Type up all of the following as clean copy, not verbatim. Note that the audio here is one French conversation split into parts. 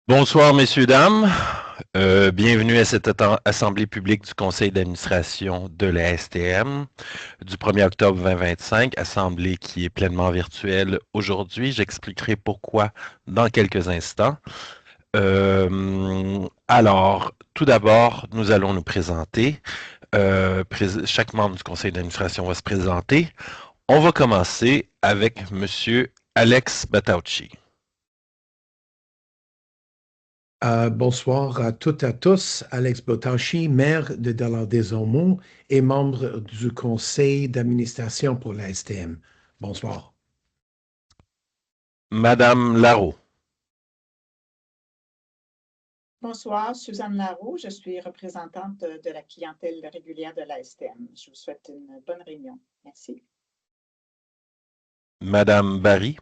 Bonsoir, messieurs, dames. Bienvenue à cette assemblée publique du conseil d'administration de la STM du 1er octobre 2025, assemblée qui est pleinement virtuelle aujourd'hui. J'expliquerai pourquoi dans quelques instants. Alors, tout d'abord, nous allons nous présenter. Chaque membre du conseil d'administration va se présenter. On va commencer avec monsieur Alex Batauchi. Bonsoir à toutes et à tous. Alex Botachi, maire de Delors-des-Ormeaux et membre du conseil d'administration pour la STM. Bonsoir. Madame Larreau. Bonsoir, Suzanne Larreau. Je suis représentante de la clientèle régulière de la STM. Je vous souhaite une bonne réunion. Merci. Madame Barry.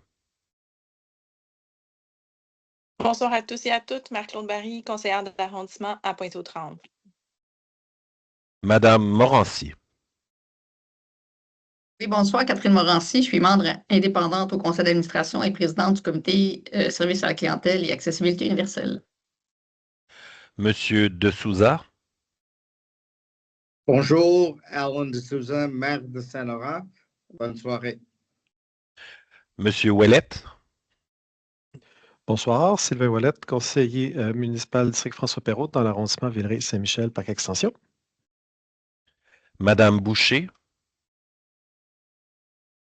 Bonsoir à tous et à toutes. Marc-Claude Barry, conseillère de l'arrondissement à Pointe-aux-Trembles. Madame Morancy. Oui, bonsoir, Catherine Morancy. Je suis membre indépendante au conseil d'administration et présidente du comité service à la clientèle et accessibilité universelle. Monsieur De Souza. Bonjour, Alan De Souza, maire de Saint-Laurent. Bonne soirée. Monsieur Ouellette. Bonsoir, Sylvain Ouellette, conseiller municipal district François-Perrault dans l'arrondissement Villeray-Saint-Michel, Parc Extension. Madame Boucher.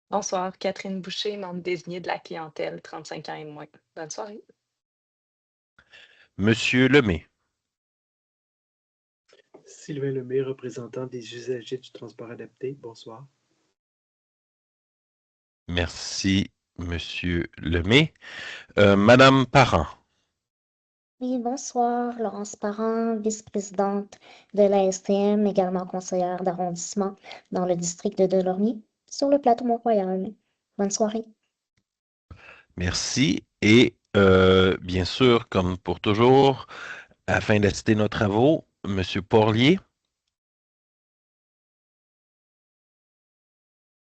Bonsoir, Catherine Boucher, membre désignée de la clientèle, 35 ans et moins. Bonne soirée. Monsieur Lemay. Sylvain Lemay, représentant des usagers du transport adapté. Bonsoir. Merci, Monsieur Lemay. Madame Parent. Oui, bonsoir, Laurence Parent, vice-présidente de la STM, également conseillère d'arrondissement dans le district de Delormier, sur le plateau Mont-Royal. Bonne soirée. Merci. Et bien sûr, comme pour toujours, afin d'assister nos travaux, Monsieur Porlier.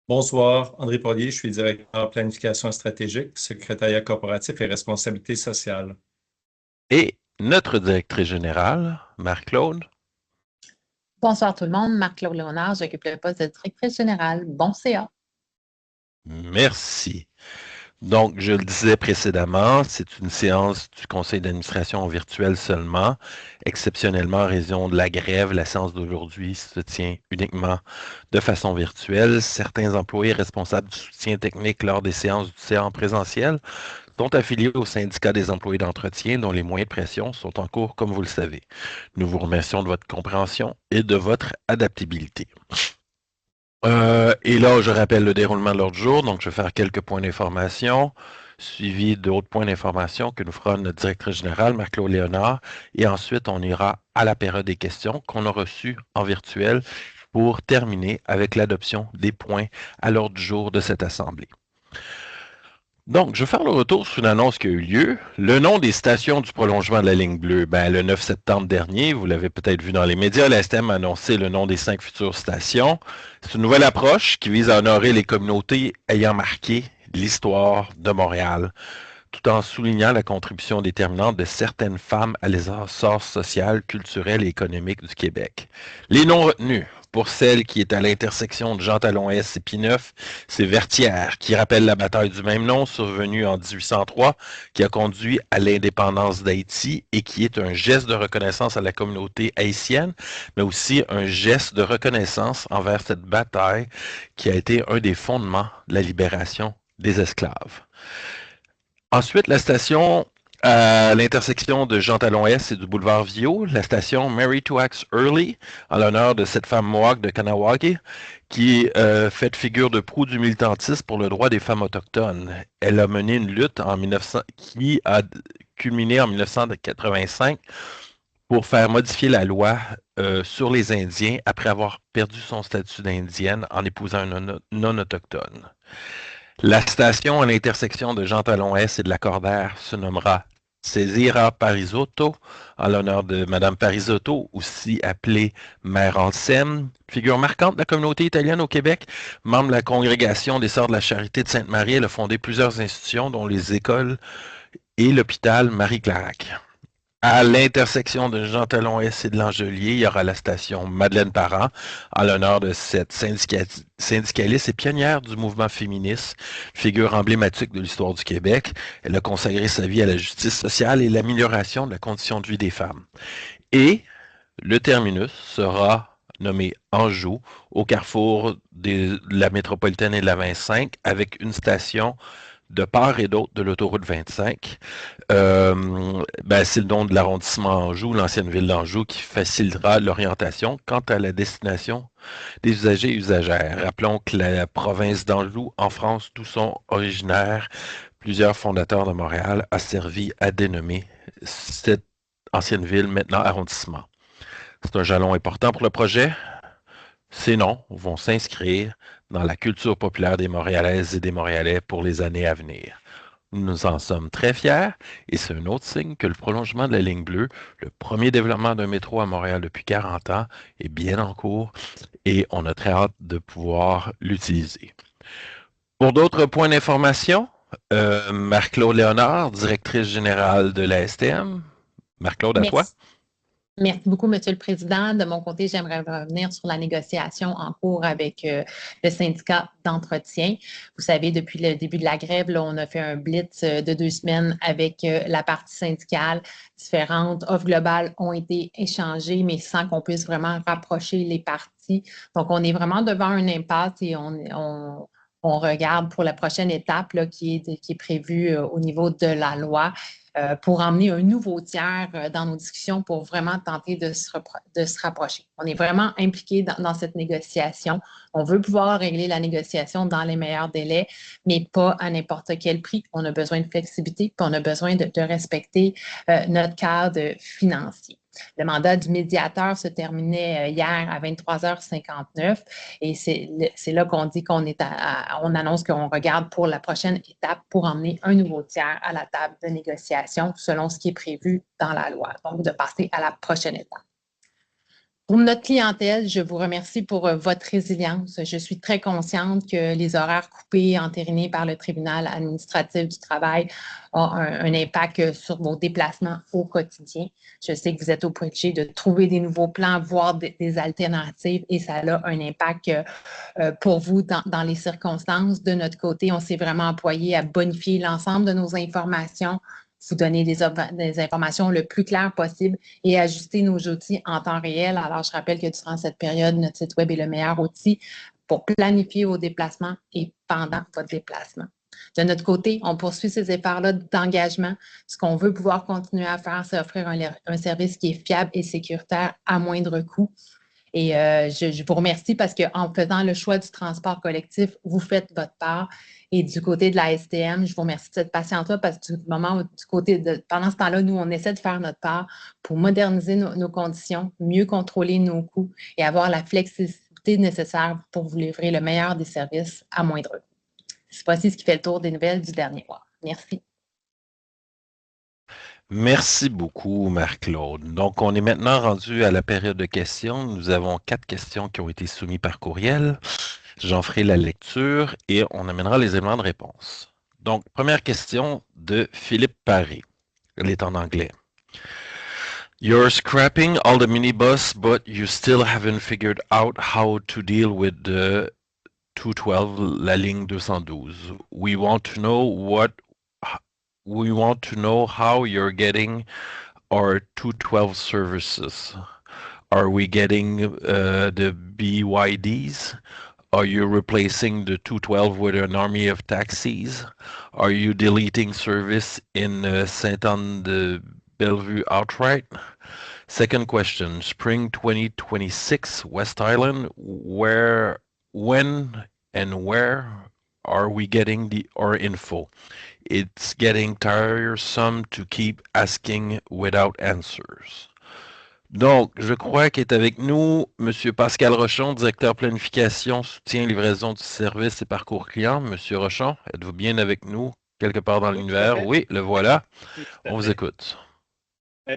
Bonsoir, André Porlier, je suis directeur planification stratégique, secrétariat corporatif et responsabilité sociale. Et notre directrice générale, Marc-Claude. Bonsoir tout le monde, Marc-Claude Léonard, j'occupe le poste de directrice générale. Bon CA. Merci. Donc, je le disais précédemment, c'est une séance du conseil d'administration virtuel seulement. Exceptionnellement, en raison de la grève, la séance d'aujourd'hui se tient uniquement de façon virtuelle. Certains employés responsables du soutien technique lors des séances du CA en présentiel sont affiliés au syndicat des employés d'entretien dont les moyens de pression sont en cours, comme vous le savez. Nous vous remercions de votre compréhension et de votre adaptabilité. Et là, je rappelle le déroulement de l'ordre du jour. Donc, je vais faire quelques points d'information, suivi d'autres points d'information que nous fera notre directrice générale, Marc-Claude Léonard. Et ensuite, on ira à la période des questions qu'on a reçues en virtuel pour terminer avec l'adoption des points à l'ordre du jour de cette assemblée. Donc, je vais faire le retour sur une annonce qui a eu lieu. Le nom des stations du prolongement de la ligne bleue, le 9 septembre dernier, vous l'avez peut-être vu dans les médias, la STM a annoncé le nom des 5 futures stations. C'est une nouvelle approche qui vise à honorer les communautés ayant marqué l'histoire de Montréal, tout en soulignant la contribution déterminante de certaines femmes à l'essor social, culturel et économique du Québec. Les noms retenus. Pour celle qui est à l'intersection de Jean-Talon-S et P9, c'est Vertières, qui rappelle la bataille du même nom survenue en 1803, qui a conduit à l'indépendance d'Haïti et qui est un geste de reconnaissance à la communauté haïtienne, mais aussi un geste de reconnaissance envers cette bataille qui a été un des fondements de la libération des esclaves. Ensuite, la station à l'intersection de Jean-Talon-S et du boulevard Viau, la station Mary to Axe Early, en l'honneur de cette femme Mohawk de Kanawake, qui fait figure de proue du militantisme pour le droit des femmes autochtones. Elle a mené une lutte qui a culminé en 1985 pour faire modifier la loi sur les Indiens après avoir perdu son statut d'indienne en épousant un non-autochtone. La station à l'intersection de Jean-Talon-S et de Lacordaire se nommera Césira Parisotto, en l'honneur de Madame Parisotto, aussi appelée Mère Anselme, figure marquante de la communauté italienne au Québec, membre de la congrégation des Sœurs de la Charité de Sainte-Marie. Elle a fondé plusieurs institutions, dont les écoles et l'hôpital Marie-Clarac. À l'intersection de Jean-Talon-S et de l'Angelier, il y aura la station Madeleine Parent, en l'honneur de cette syndicaliste et pionnière du mouvement féministe, figure emblématique de l'histoire du Québec. Elle a consacré sa vie à la justice sociale et l'amélioration de la condition de vie des femmes. Et le terminus sera nommé Anjou, au carrefour de la métropolitaine et de la 25, avec une station de part et d'autre de l'autoroute 25. C'est le nom de l'arrondissement Anjou, l'ancienne ville d'Anjou, qui facilitera l'orientation quant à la destination des usagers et usagères. Rappelons que la province d'Anjou, en France, d'où sont originaires plusieurs fondateurs de Montréal, a servi à dénommer cette ancienne ville, maintenant arrondissement. C'est un jalon important pour le projet. Ces noms vont s'inscrire dans la culture populaire des Montréalaises et des Montréalais pour les années à venir. Nous en sommes très fiers et c'est un autre signe que le prolongement de la ligne bleue, le premier développement d'un métro à Montréal depuis 40 ans, est bien en cours et on a très hâte de pouvoir l'utiliser. Pour d'autres points d'information, Marc-Claude Léonard, directrice générale de la STM. Marc-Claude, à toi. Merci beaucoup, Monsieur le Président. De mon côté, j'aimerais revenir sur la négociation en cours avec le syndicat d'entretien. Vous savez, depuis le début de la grève, là, on a fait un blitz de 2 semaines avec la partie syndicale. Différentes offres globales ont été échangées, mais sans qu'on puisse vraiment rapprocher les parties. Donc, on est vraiment devant un impasse et on regarde pour la prochaine étape là, qui est prévue au niveau de la loi. Pour emmener un nouveau tiers dans nos discussions pour vraiment tenter de se rapprocher. On est vraiment impliqué dans cette négociation. On veut pouvoir régler la négociation dans les meilleurs délais, mais pas à n'importe quel prix. On a besoin de flexibilité, puis on a besoin de respecter notre cadre financier. Le mandat du médiateur se terminait hier à 23h59 et c'est là qu'on dit qu'on annonce qu'on regarde pour la prochaine étape pour emmener un nouveau tiers à la table de négociation selon ce qui est prévu dans la loi, donc de passer à la prochaine étape. Pour notre clientèle, je vous remercie pour votre résilience. Je suis très consciente que les horaires coupés entérinés par le tribunal administratif du travail ont un impact sur vos déplacements au quotidien. Je sais que vous êtes obligés de trouver des nouveaux plans, voire des alternatives, et ça a un impact pour vous dans les circonstances. De notre côté, on s'est vraiment employé à bonifier l'ensemble de nos informations, vous donner des informations le plus claires possible et ajuster nos outils en temps réel. Alors, je rappelle que durant cette période, notre site Web est le meilleur outil pour planifier vos déplacements et pendant votre déplacement. De notre côté, on poursuit ces efforts-là d'engagement. Ce qu'on veut pouvoir continuer à faire, c'est offrir un service qui est fiable et sécuritaire à moindre coût. Et je vous remercie parce qu'en faisant le choix du transport collectif, vous faites votre part. Et du côté de la STM, je vous remercie de cette patience-là parce que pendant ce temps-là, nous, on essaie de faire notre part pour moderniser nos conditions, mieux contrôler nos coûts et avoir la flexibilité nécessaire pour vous livrer le meilleur des services à moindre coût. C'est voici ce qui fait le tour des nouvelles du dernier mois. Merci. Merci beaucoup, Marc-Claude. Donc, on est maintenant rendu à la période de questions. Nous avons 4 questions qui ont été soumises par courriel. J'en ferai la lecture et on amènera les éléments de réponse. Donc, première question de Philippe Paré. Elle est en anglais. You're scrapping all the minibus, but you still haven't figured out how to deal with the 212, la ligne 212. We want to know how you're getting our 212 services. Are we getting the BYDs? Are you replacing the 212 with an army of taxis? Are you deleting service in Sainte-Anne-de-Bellevue outright? Second question, spring 2026, West Island, when and where are we getting our info? It's getting tiresome to keep asking without answers. Donc, je crois qu'est avec nous M. Pascal Rochon, directeur planification, soutien, livraison du service et parcours client. M. Rochon, êtes-vous bien avec nous quelque part dans l'univers? Oui, le voilà. On vous écoute.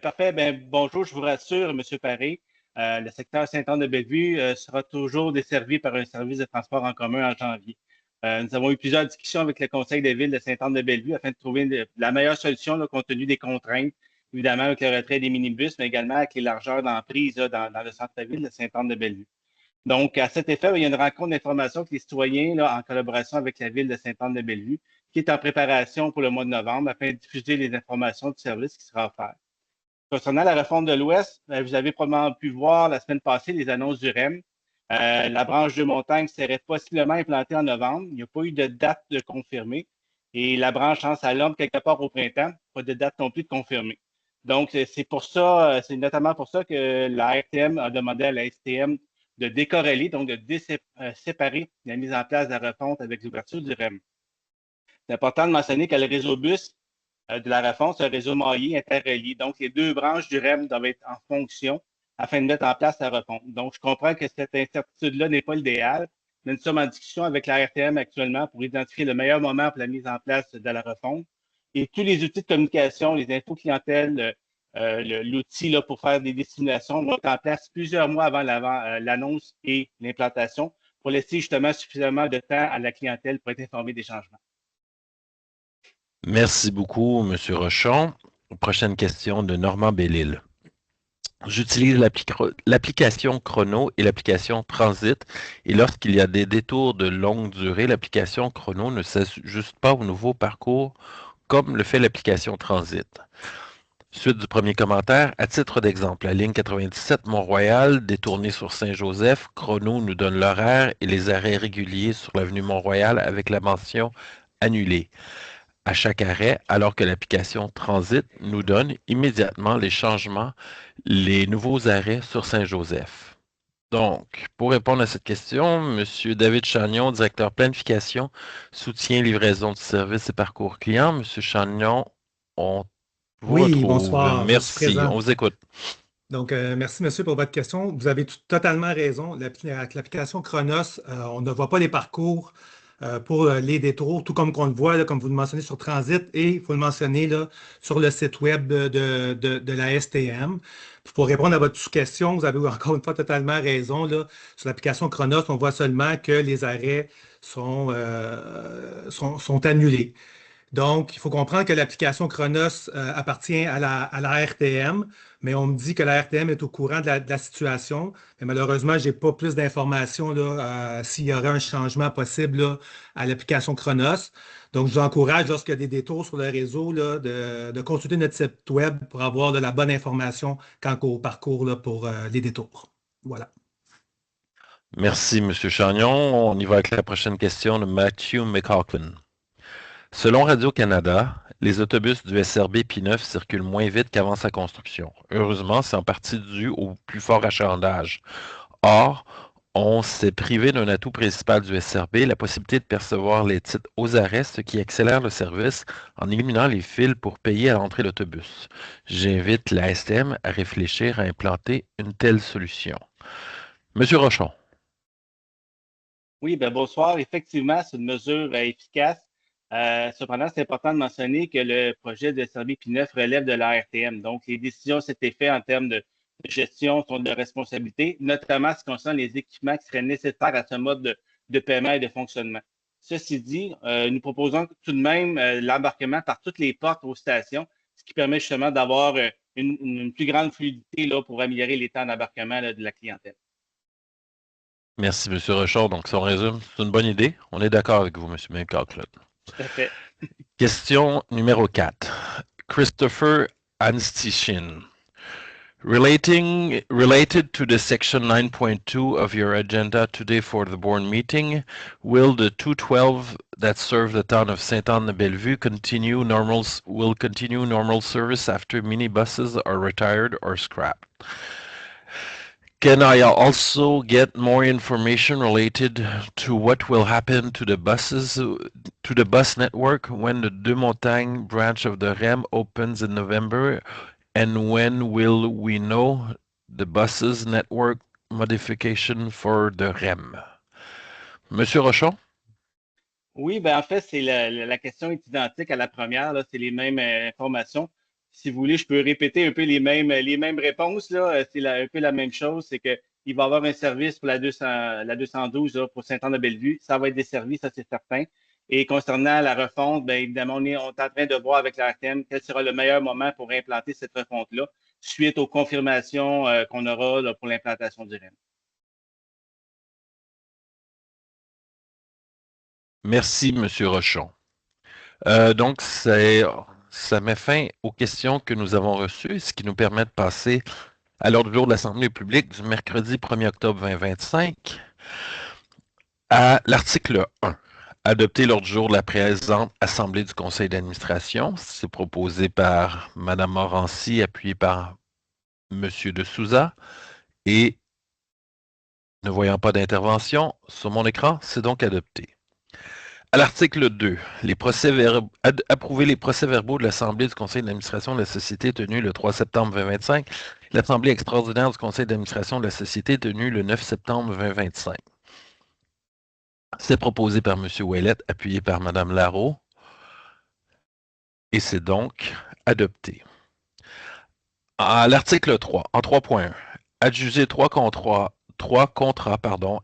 Parfait. Bonjour, je vous rassure, M. Paré. Le secteur Sainte-Anne-de-Bellevue sera toujours desservi par un service de transport en commun en janvier. Nous avons eu plusieurs discussions avec le Conseil de ville de Sainte-Anne-de-Bellevue afin de trouver la meilleure solution là, compte tenu des contraintes évidemment avec le retrait des minibus, mais également avec les largeurs d'emprise dans le centre-ville de Sainte-Anne-de-Bellevue. Donc, à cet effet, il y a une rencontre d'information avec les citoyens là, en collaboration avec la ville de Sainte-Anne-de-Bellevue qui est en préparation pour le mois de novembre afin de diffuser les informations du service qui sera offert. Concernant la réforme de l'Ouest, vous avez probablement pu voir la semaine passée les annonces du REM. La branche de montagne serait possiblement implantée en novembre. Il n'y a pas eu de date de confirmée. Et la branche Anse-à-L'Homme quelque part au printemps, pas de date non plus de confirmée. Donc, c'est notamment pour ça que la RTM a demandé à la STM de décorréler, donc de séparer la mise en place de la refonte avec l'ouverture du REM. C'est important de mentionner que le réseau bus de la refonte, c'est un réseau maillé interrelié. Donc, les deux branches du REM doivent être en fonction afin de mettre en place la refonte. Donc, je comprends que cette incertitude-là n'est pas l'idéal, mais nous sommes en discussion avec la RTM actuellement pour identifier le meilleur moment pour la mise en place de la refonte. Et tous les outils de communication, les infos clientèles, l'outil là, pour faire des dissimulations vont être en place plusieurs mois avant l'annonce et l'implantation pour laisser justement suffisamment de temps à la clientèle pour être informée des changements. Merci beaucoup, M. Rochon. Prochaine question de Normand Bellil. J'utilise l'application Chrono et l'application Transit et lorsqu'il y a des détours de longue durée, l'application Chrono ne s'ajuste pas au nouveau parcours comme le fait l'application Transit. Suite du premier commentaire, à titre d'exemple, la ligne 97 Mont-Royal, détournée sur Saint-Joseph, Chrono nous donne l'horaire et les arrêts réguliers sur l'avenue Mont-Royal avec la mention annulée à chaque arrêt, alors que l'application Transit nous donne immédiatement les changements, les nouveaux arrêts sur Saint-Joseph. Donc, pour répondre à cette question, M. David Chagnon, directeur planification, soutien, livraison de services et parcours clients. M. Chagnon, on vous retrouve. Bonsoir. Merci, on vous écoute. Donc, merci, monsieur, pour votre question. Vous avez totalement raison. L'application Chronos, on ne voit pas les parcours pour les détours, tout comme on le voit, là, comme vous le mentionnez sur Transit, et il faut le mentionner là, sur le site web de la STM. Pour répondre à votre question, vous avez encore une fois totalement raison. Là, sur l'application Chronos, on voit seulement que les arrêts sont annulés. Donc, il faut comprendre que l'application Chronos appartient à la RTM, mais on me dit que la RTM est au courant de la situation. Mais malheureusement, je n'ai pas plus d'informations s'il y aurait un changement possible là, à l'application Chronos. Donc, je vous encourage, lorsqu'il y a des détours sur le réseau, là, de consulter notre site web pour avoir de la bonne information quant au parcours là, pour les détours. Voilà. Merci, M. Chagnon. On y va avec la prochaine question de Matthew McCaughlin. Selon Radio-Canada, les autobus du SRB P9 circulent moins vite qu'avant sa construction. Heureusement, c'est en partie dû au plus fort achalandage. Or, on s'est privé d'un atout principal du SRB, la possibilité de percevoir les titres aux arrêts, ce qui accélère le service en éliminant les fils pour payer à l'entrée de l'autobus. J'invite la STM à réfléchir à implanter une telle solution. Monsieur Rochon. Oui, bonsoir. Effectivement, c'est une mesure efficace. Cependant, c'est important de mentionner que le projet de SRB P9 relève de la RTM. Donc, les décisions s'étaient faites en termes de gestion sont de responsabilité, notamment ce qui concerne les équipements qui seraient nécessaires à ce mode de paiement et de fonctionnement. Ceci dit, nous proposons tout de même l'embarquement par toutes les portes aux stations, ce qui permet justement d'avoir une plus grande fluidité là, pour améliorer les temps d'embarquement de la clientèle. Merci, M. Rochon. Donc, si on résume, c'est une bonne idée. On est d'accord avec vous, M. McCaughlin. Tout à fait. Question numéro 4. Christopher Anstichin. Related to the section 9.2 of your agenda today for the board meeting, will the 212 that serve the town of Sainte-Anne-de-Bellevue continue normal service after minibuses are retired or scrapped? Can I also get more information related to what will happen to the bus network when the Deux Montagnes branch of the REM opens in November? And when will we know the buses network modification for the REM? Monsieur Rochon? Oui, en fait, c'est la question est identique à la première. C'est les mêmes informations. Si vous voulez, je peux répéter un peu les mêmes réponses. C'est un peu la même chose. C'est qu'il va y avoir un service pour la 212 là, pour Sainte-Anne-de-Bellevue. Ça va être desservi, ça c'est certain. Et concernant la refonte, bien évidemment, on est en train de voir avec la RTM quel sera le meilleur moment pour implanter cette refonte-là suite aux confirmations qu'on aura là, pour l'implantation du REM. Merci, M. Rochon. Donc, ça met fin aux questions que nous avons reçues, ce qui nous permet de passer à l'ordre du jour de l'Assemblée publique du mercredi 1er octobre 2025 à l'article 1. Adopter l'ordre du jour de la présente Assemblée du Conseil d'administration. C'est proposé par Mme Morancy, appuyé par M. de Souza. Et ne voyant pas d'intervention sur mon écran, c'est donc adopté. À l'article 2, approuver les procès-verbaux de l'Assemblée du Conseil d'administration de la Société tenue le 3 septembre 2025, l'Assemblée extraordinaire du Conseil d'administration de la Société tenue le 9 septembre 2025. C'est proposé par M. Ouellet, appuyé par Mme Larreau, et c'est donc adopté. À l'article 3, en 3.1, adjuger trois contrats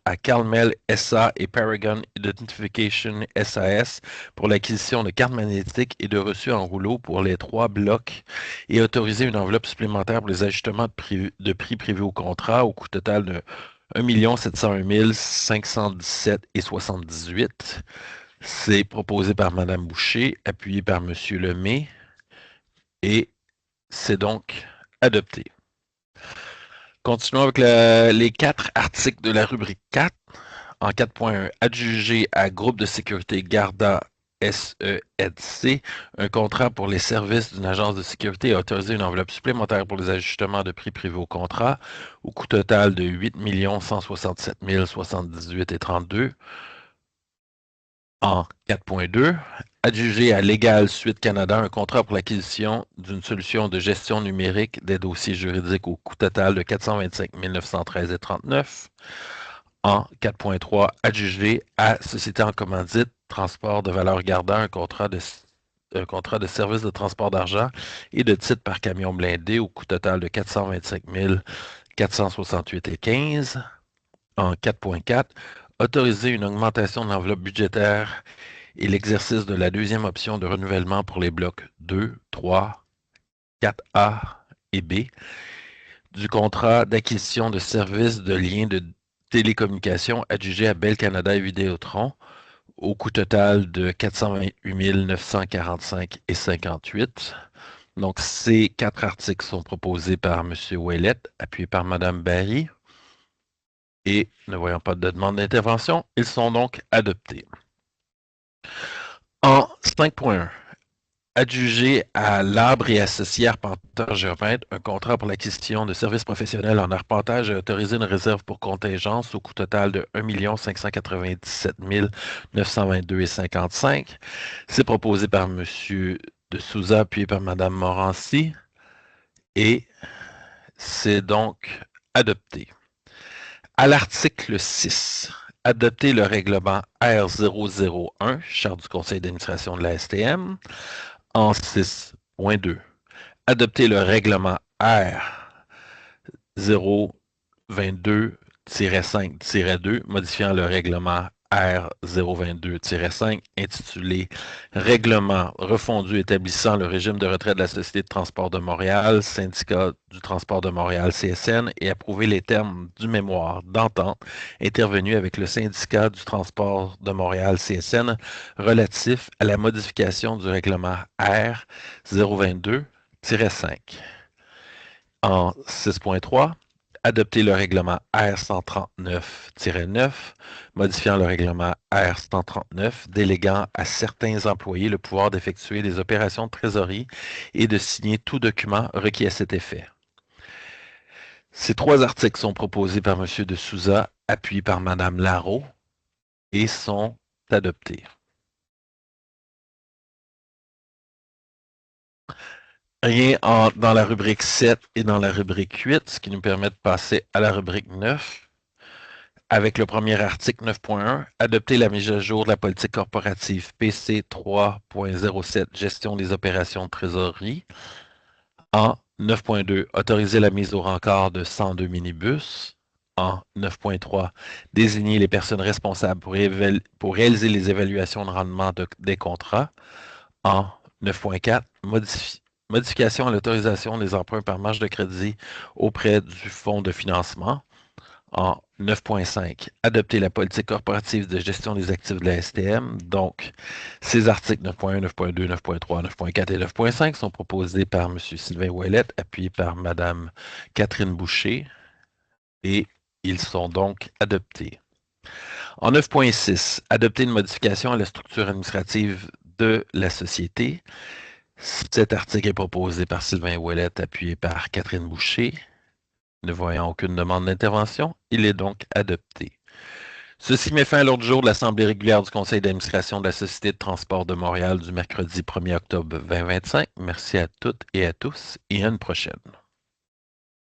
à Carmel SA et Paragon Identification SAS pour l'acquisition de cartes magnétiques et de reçus en rouleau pour les 3 blocs et autoriser une enveloppe supplémentaire pour les ajustements de prix privés au contrat au coût total de 1 701 517,78. C'est proposé par Mme Boucher, appuyé par M. Lemay, et c'est donc adopté. Continuons avec les 4 articles de la rubrique 4. En 4.1, adjuger à Groupe de sécurité Garda SEDC un contrat pour les services d'une agence de sécurité et autoriser une enveloppe supplémentaire pour les ajustements de prix privés au contrat au coût total de 8 167 078,32. En 4.2, adjuger à Légal Suite Canada un contrat pour l'acquisition d'une solution de gestion numérique des dossiers juridiques au coût total de 425 913,39. En 4.3, adjuger à Société en commandite Transport de valeur gardant un contrat de service de transport d'argent et de titres par camion blindé au coût total de 425 468,15. En 4.4, autoriser une augmentation de l'enveloppe budgétaire et l'exercice de la deuxième option de renouvellement pour les blocs 2, 3, 4A et B du contrat d'acquisition de services de liens de télécommunications adjugé à Bell Canada et Vidéotron au coût total de 428 945,58. Donc, ces 4 articles sont proposés par M. Ouellet, appuyé par Mme Barry. Et ne voyant pas de demande d'intervention, ils sont donc adoptés. En 5.1, adjuger à l'Arbre et associé arpenteur géomètre un contrat pour l'acquisition de services professionnels en arpentage et autoriser une réserve pour contingence au coût total de 1 597 922,55. C'est proposé par M. de Souza, puis par Mme Morancy, et c'est donc adopté. À l'article 6, adopter le règlement R001, charte du Conseil d'administration de la STM. En 6.2, adopter le règlement R022-5-2, modifiant le règlement R022-5, intitulé « Règlement refondu établissant le régime de retraite de la Société de transport de Montréal, syndicat du transport de Montréal CSN, et approuver les termes du mémoire d'entente intervenu avec le syndicat du transport de Montréal CSN relatif à la modification du règlement R022-5. En 6.3, adopter le règlement R139-9, modifiant le règlement R139, déléguant à certains employés le pouvoir d'effectuer des opérations de trésorerie et de signer tout document requis à cet effet. Ces 3 articles sont proposés par M. de Souza, appuyés par Mme Larreau, et sont adoptés. Rien dans la rubrique 7 et dans la rubrique 8, ce qui nous permet de passer à la rubrique 9. Avec le premier article 9.1, adopter la mise à jour de la politique corporative PC 3.07, gestion des opérations de trésorerie. En 9.2, autoriser la mise au rencard de 102 minibus. En 9.3, désigner les personnes responsables pour réaliser les évaluations de rendement des contrats. En 9.4, modification à l'autorisation des emprunts par marge de crédit auprès du fonds de financement. En 9.5, adopter la politique corporative de gestion des actifs de la STM. Donc, ces articles 9.1, 9.2, 9.3, 9.4 et 9.5 sont proposés par M. Sylvain Ouellette, appuyés par Mme Catherine Boucher, et ils sont donc adoptés. En 9.6, adopter une modification à la structure administrative de la société. Cet article est proposé par Sylvain Ouellette, appuyé par Catherine Boucher. Ne voyant aucune demande d'intervention, il est donc adopté. Ceci met fin à l'ordre du jour de l'Assemblée régulière du Conseil d'administration de la Société de transport de Montréal du mercredi 1er octobre 2025. Merci à toutes et à tous et à une prochaine.